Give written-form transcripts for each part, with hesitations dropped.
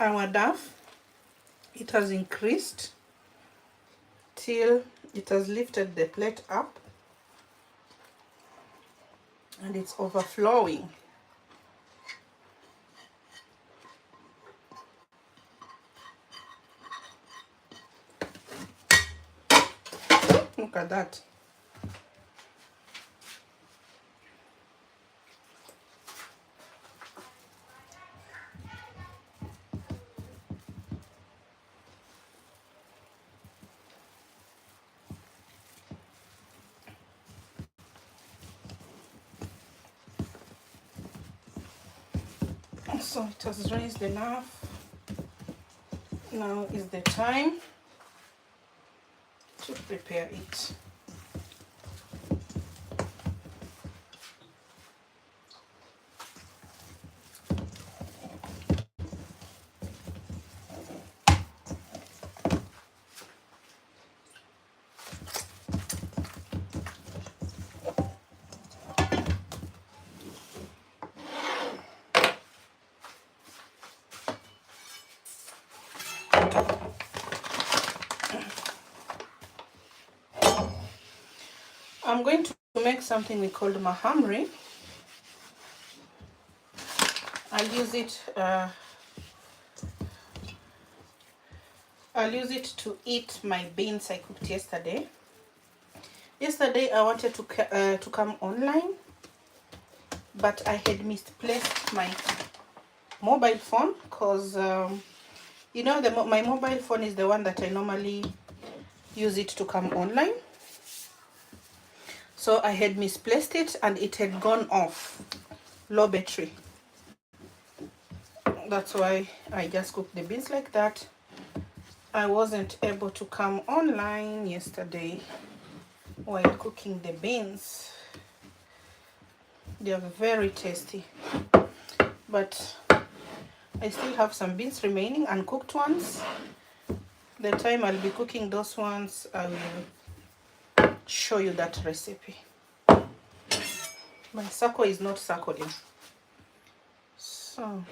our dough, it has increased till it has lifted the plate up and it's overflowing. Look at that. So it has raised enough. Now is the time to prepare it. I'm going to make something we call mahamri. I'll use it to eat my beans I cooked yesterday. Yesterday I wanted to come online, but I had misplaced my mobile phone because you know my mobile phone is the one that I normally use it to come online. So I had misplaced it and it had gone off, low battery. That's why I just cooked the beans like that. I wasn't able to come online yesterday while cooking the beans. They are very tasty, but I still have some beans remaining, uncooked ones. The time I'll be cooking those ones, I will show you that recipe. My circle is not circling, so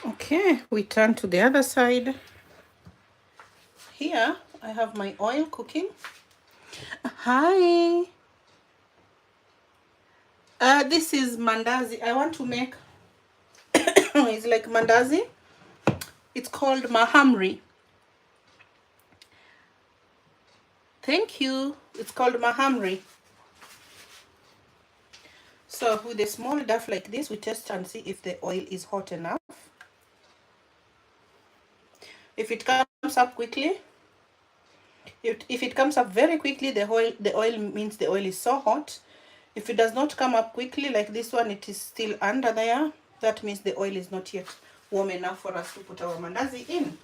okay, we turn to the other side. Here I have my oil cooking. Hi. This is mandazi. I want to make it's like mandazi. It's called mahamri. Thank you. It's called mahamri. So with a small duff like this, we test and see if the oil is hot enough. If it comes up quickly, if it comes up very quickly, the oil means the oil is so hot. If it does not come up quickly, like this one, it is still under there. That means the oil is not yet warm enough for us to put our mandazi in.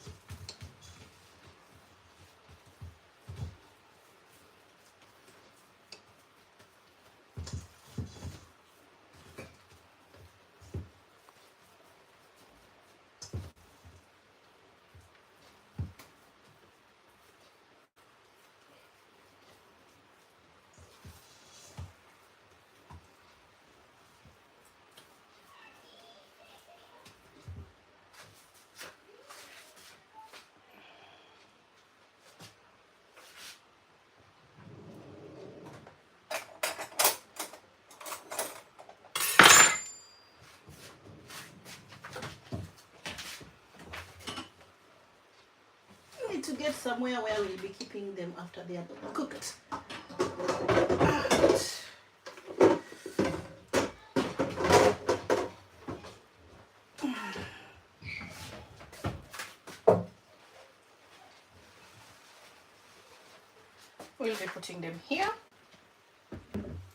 get somewhere where we'll be keeping them after they are cooked. We'll be putting them here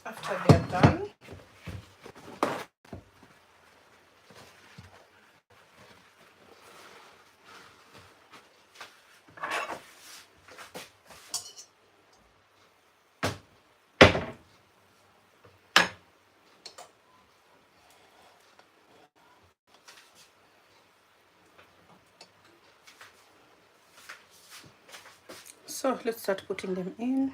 after they're done. So let's start putting them in.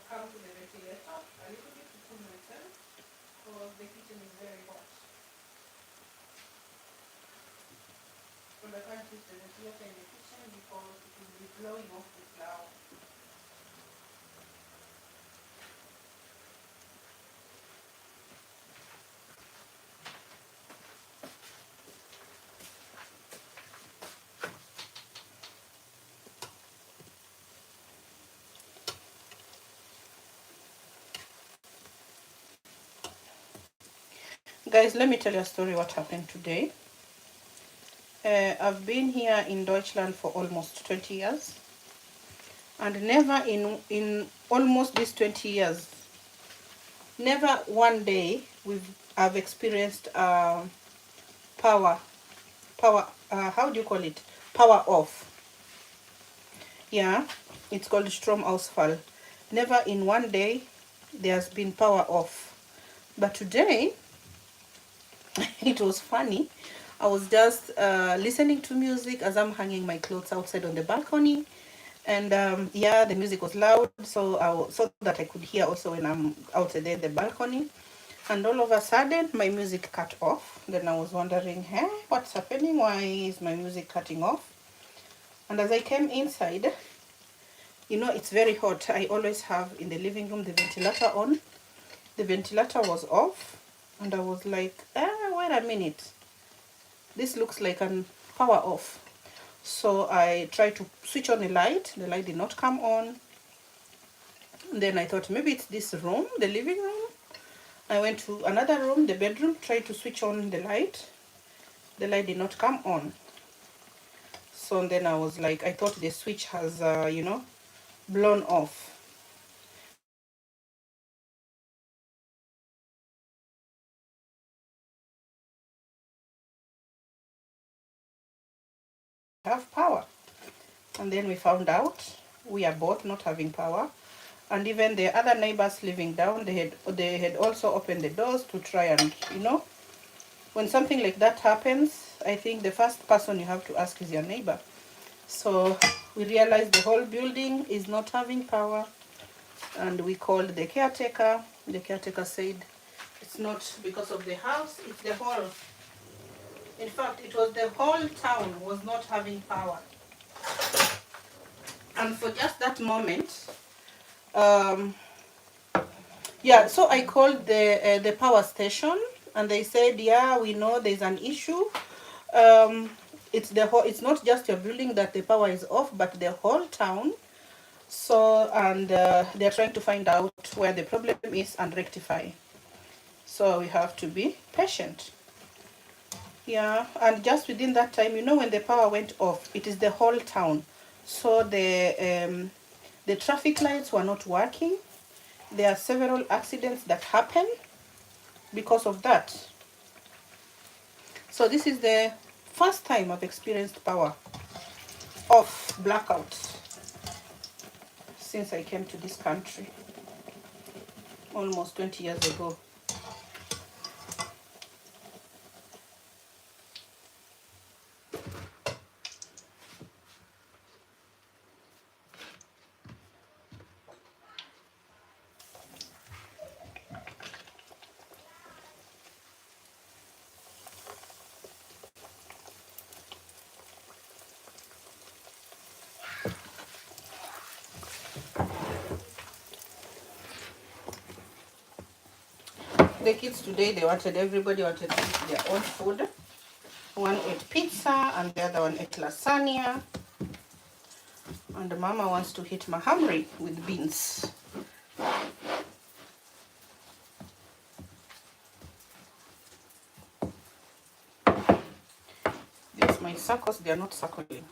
Come to the ventilator a little bit to cool myself because the kitchen is very hot. So I can't use the ventilator in the kitchen because it will be blowing off the flour. Guys, let me tell you a story what happened today. I've been here in Deutschland for almost 20 years, and never in almost these 20 years, never one day I've experienced power how do you call it, power off. Yeah, it's called Stromausfall. Never in one day there's been power off, but today it was funny. I was just listening to music as I'm hanging my clothes outside on the balcony, and yeah, the music was loud, so that I could hear also when I'm outside there in the balcony. And all of a sudden my music cut off. Then I was wondering, hey, what's happening? Why is my music cutting off? And as I came inside, you know, it's very hot. I always have in the living room the ventilator on. The ventilator was off, and I was like, wait a minute, this looks like an power off. So I tried to switch on the light did not come on. Then I thought maybe it's this room, the living room. I went to another room, the bedroom, tried to switch on the light did not come on. So then I was like, I thought the switch has you know, blown off. Have power. And then we found out we are both not having power. and even the other neighbors living down, they had also opened the doors to try and, when something like that happens, I think the first person you have to ask is your neighbor. So we realized the whole building is not having power, and we called the caretaker. The caretaker said it's not because of the house, it's the whole, in fact, it was the whole town was not having power. And for just that moment, yeah, so I called the power station, and they said, yeah, we know there's an issue. It's the whole, it's not just your building that the power is off, but the whole town. So, and they're trying to find out where the problem is and rectify. So we have to be patient. Yeah, and just within that time, when the power went off, it is the whole town. So the traffic lights were not working. There are several accidents that happen because of that. So this is the first time I've experienced power off, blackout, since I came to this country almost 20 years ago. The kids today, everybody wanted to eat their own food. One ate pizza and the other one ate lasagna. And Mama wants to eat mahamri with beans. These my circles, they are not circling.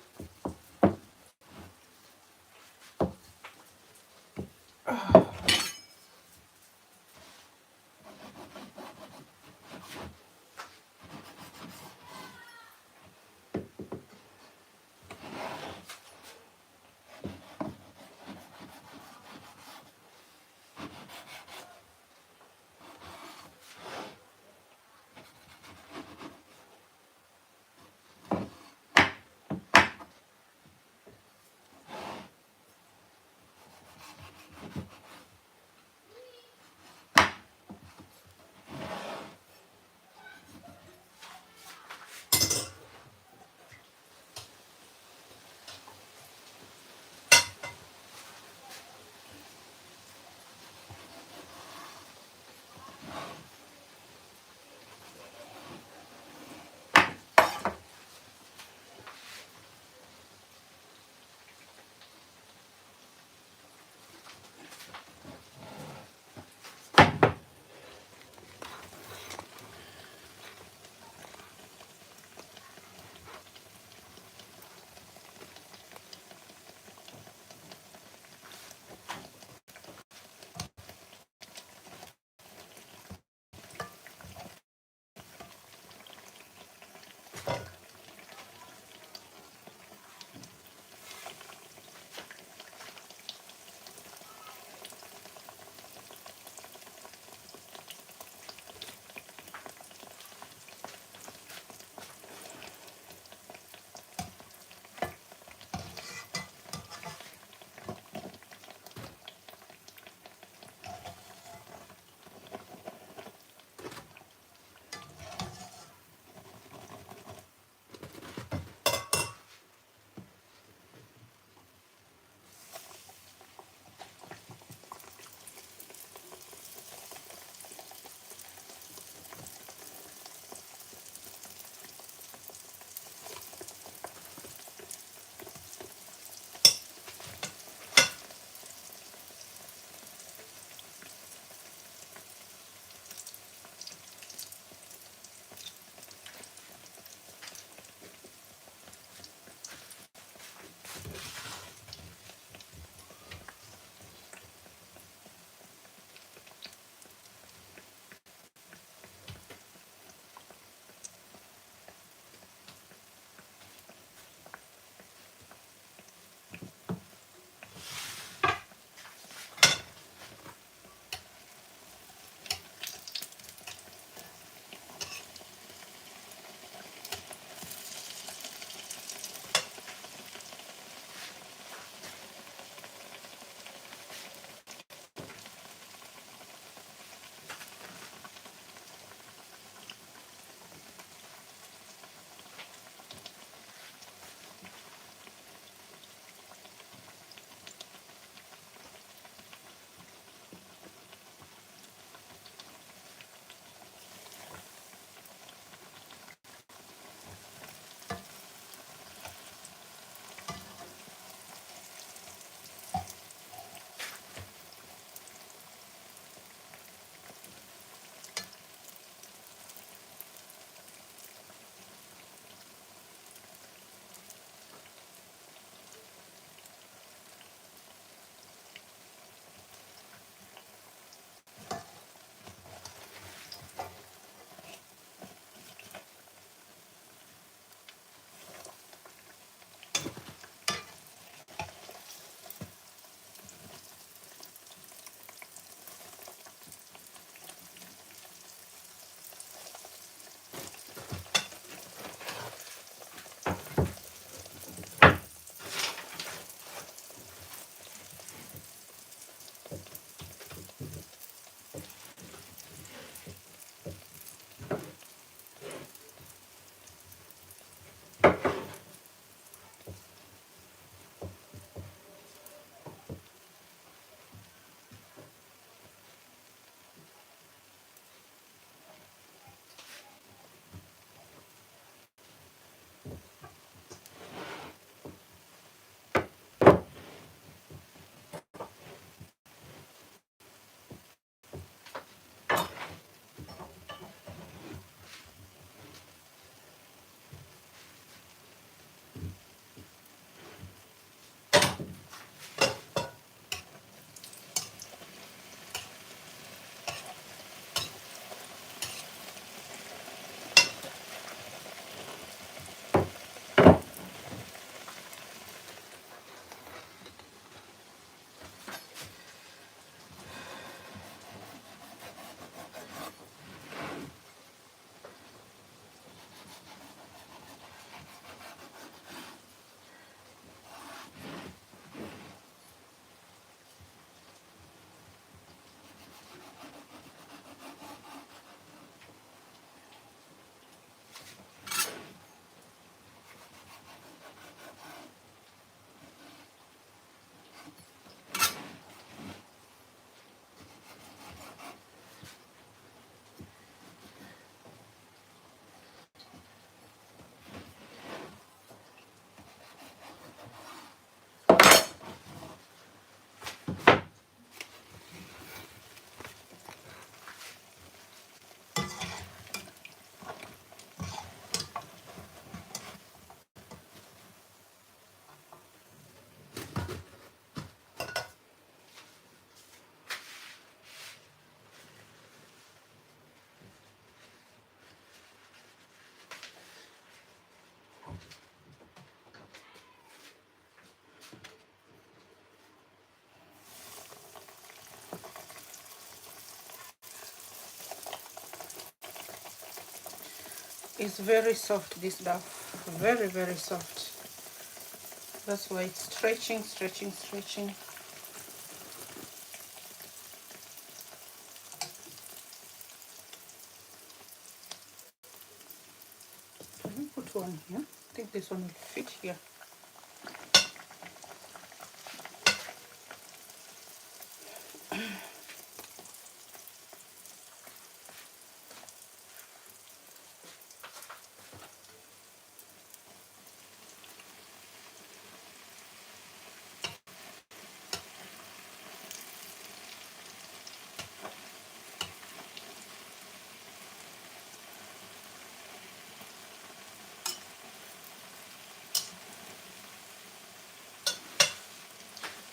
It's very soft, this dough. Very, very soft. That's why it's stretching, stretching, stretching. Let me put one here. I think this one will fit here.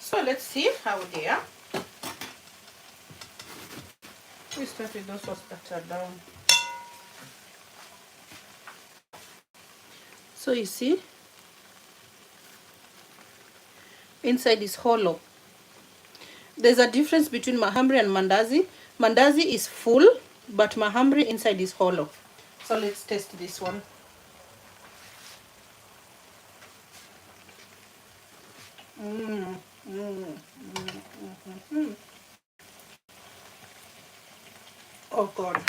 So let's see how they are. We start with those ones that are down. So you see, inside is hollow. There's a difference between mahamri and mandazi. Mandazi is full, but mahamri inside is hollow. So let's test this one. Oh God.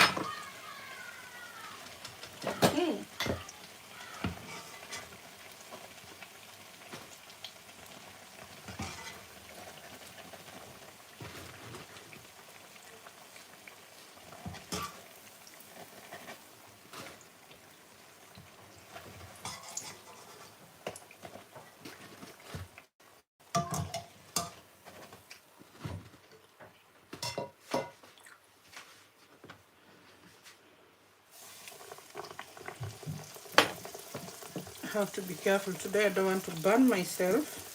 I have to be careful today. I don't want to burn myself.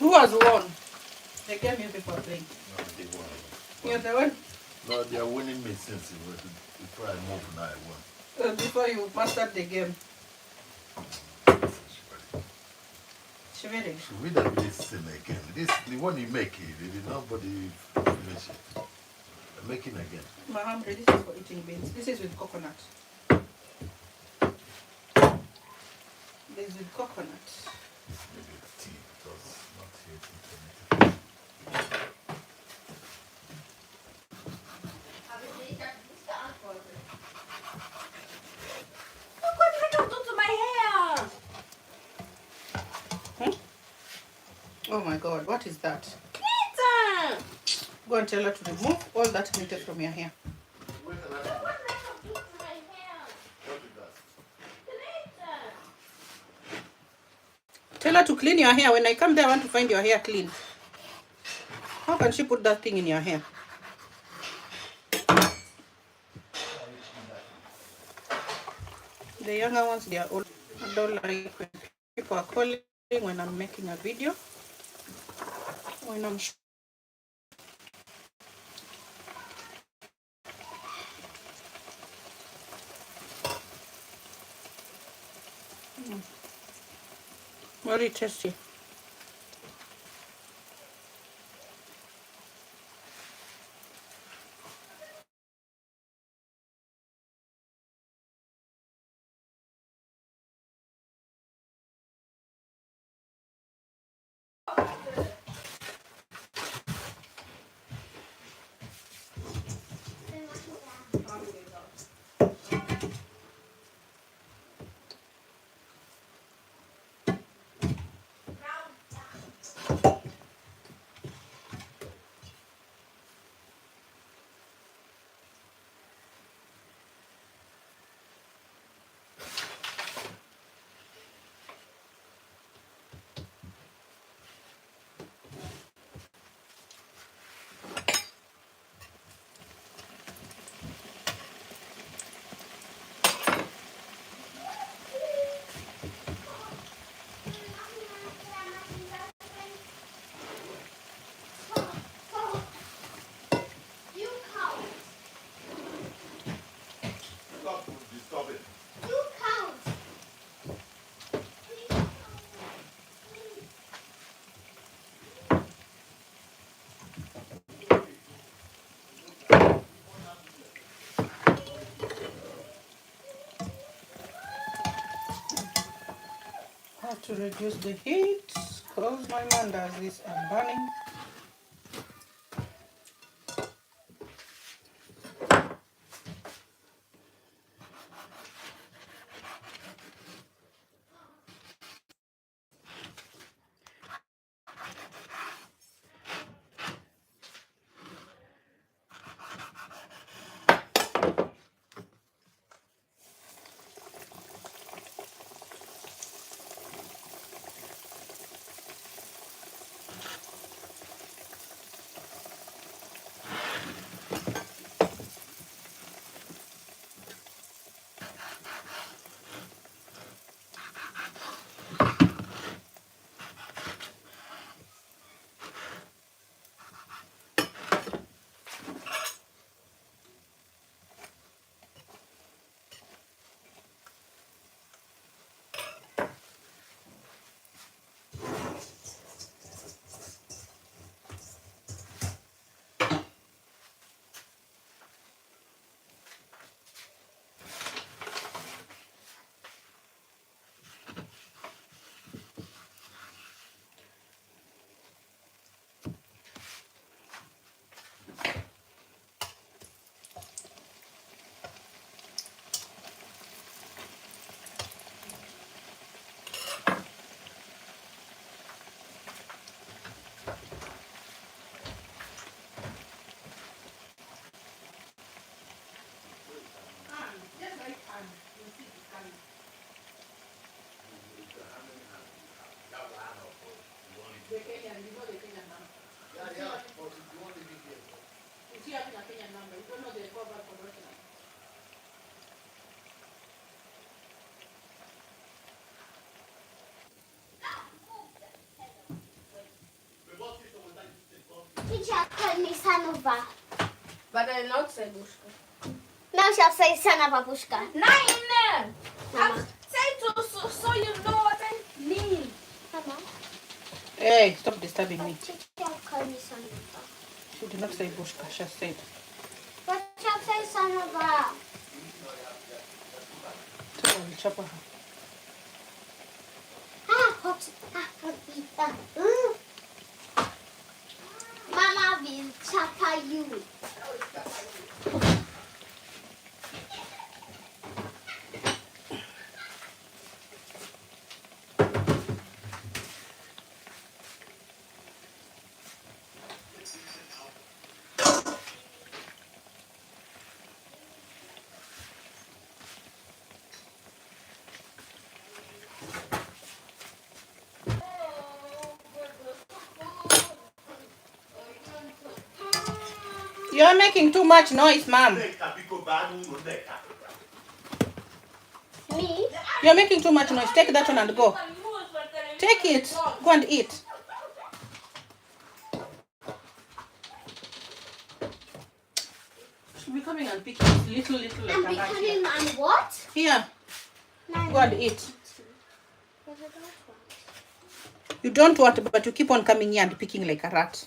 Who has won? The game you people playing. No, they won. You're the one? No, they are winning me since before I moved now I won. Before you mastered the game. Shiveri. Should we have this thing again? This the one you make it, nobody finish it. I'm making again. Mahamri, this is for eating beans. This is with coconut. This is with coconut. Maybe tea because not here tea. Oh my God, what is that? Peter! Go and tell her to remove all that glitter from your hair. Where can I What do to my hair? What is that? Glitter! Tell her to clean your hair. When I come there, I want to find your hair clean. How can she put that thing in your hair? The younger ones, they are old. I don't like when people are calling when I'm making a video. When I'm very tasty. to reduce the heat because my mandazis are burning. The Kenyan, you know the Kenyan number. Yeah, but if you want to give me is he having a Kenyan number? You don't know the proper conversion. Teacher, call me Sanova. But I not say Bushka. No, shall say Sanova Bushka. Nine! Mama. Say to so you know what I mean. Mama. Hey, stop disturbing me. Teacher, call me Sanova. She did not say Bushka, she said. But shall say Sanova. So I will chop her. Hot. Pizza. Mama will chapa you. You're making too much noise, Mom. Me? You're making too much noise. Take that one and go. Take it. Go and eat. She'll be coming and picking little like I'm a rat becoming here. man what? Here, go and eat. You don't want, but you keep on coming here and picking like a rat.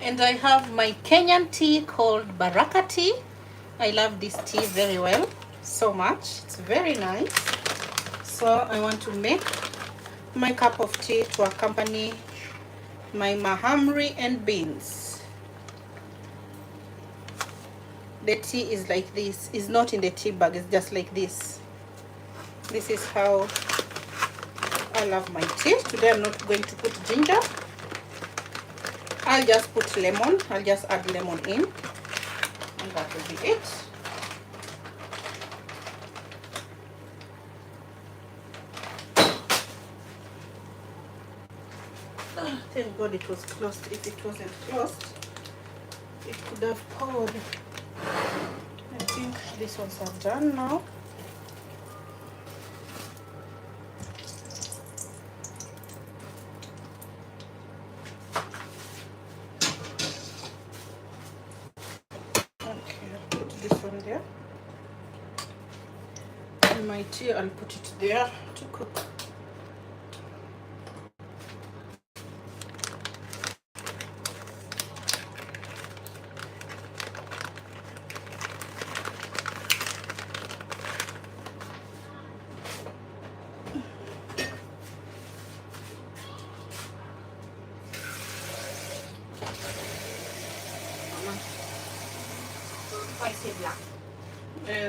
And I have my Kenyan tea called Baraka tea. I love this tea very well, so much. It's very nice. So I want to make my cup of tea to accompany my mahamri and beans. The tea is like this. It's not in the tea bag, it's just like this. This is how I love my tea. Today I'm not going to put ginger. I'll just put lemon. I'll just add lemon in, and that will be it. Thank God it was closed. If it wasn't closed, it could have poured. I think these ones are done now. Okay, I'll put this one there. And my tea, I'll put it there to cook.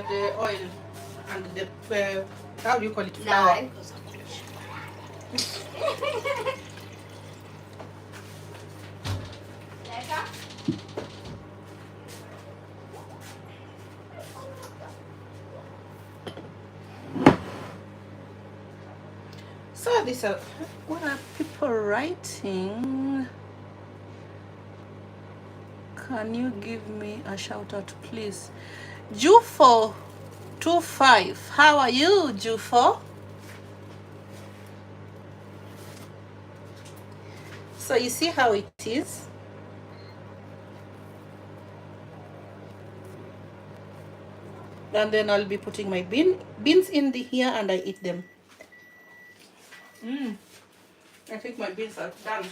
The oil and the how do you call it, flour? So these are, what are people writing? Can you give me a shout out, please? Jufo25, how are you, Jufo? So you see how it is. And then I'll be putting my beans in here and I eat them. I think my beans are done.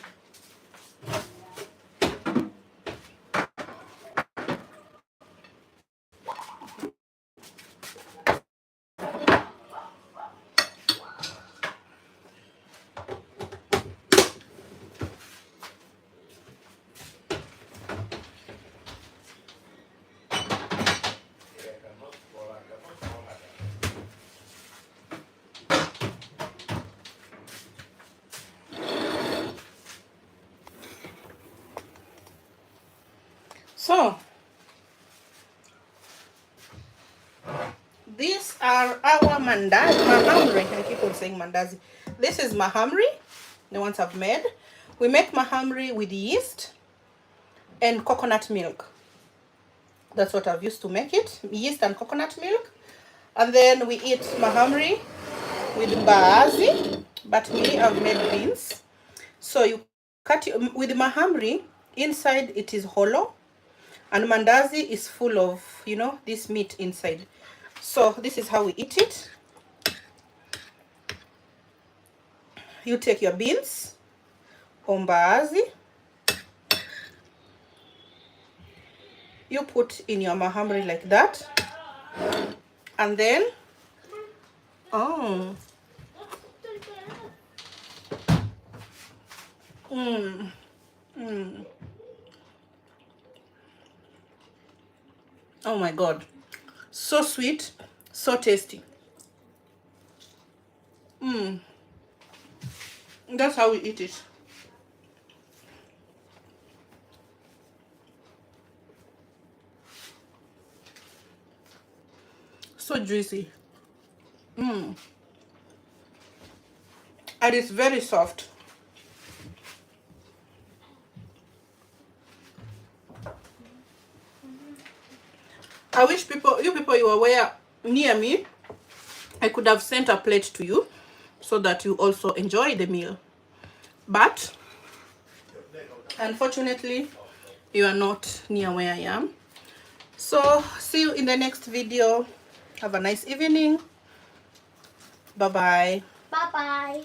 So these are our mahamri. I keep on saying mandazi. This is mahamri, the ones I've made. We make mahamri with yeast and coconut milk. That's what I've used to make it, yeast and coconut milk. And then we eat mahamri with mbaazi, but me, I've made beans. So you cut it with mahamri, inside it is hollow, and mandazi is full of, you know, this meat inside. So this is how we eat it. You take your beans or mbaazi, you put in your mahamri like that, and then oh oh my God, so sweet, so tasty. That's how we eat it. So juicy. And it's very soft. I wish you people were near me. I could have sent a plate to you so that you also enjoy the meal. But unfortunately, you are not near where I am. So see you in the next video. Have a nice evening. Bye-bye. Bye-bye.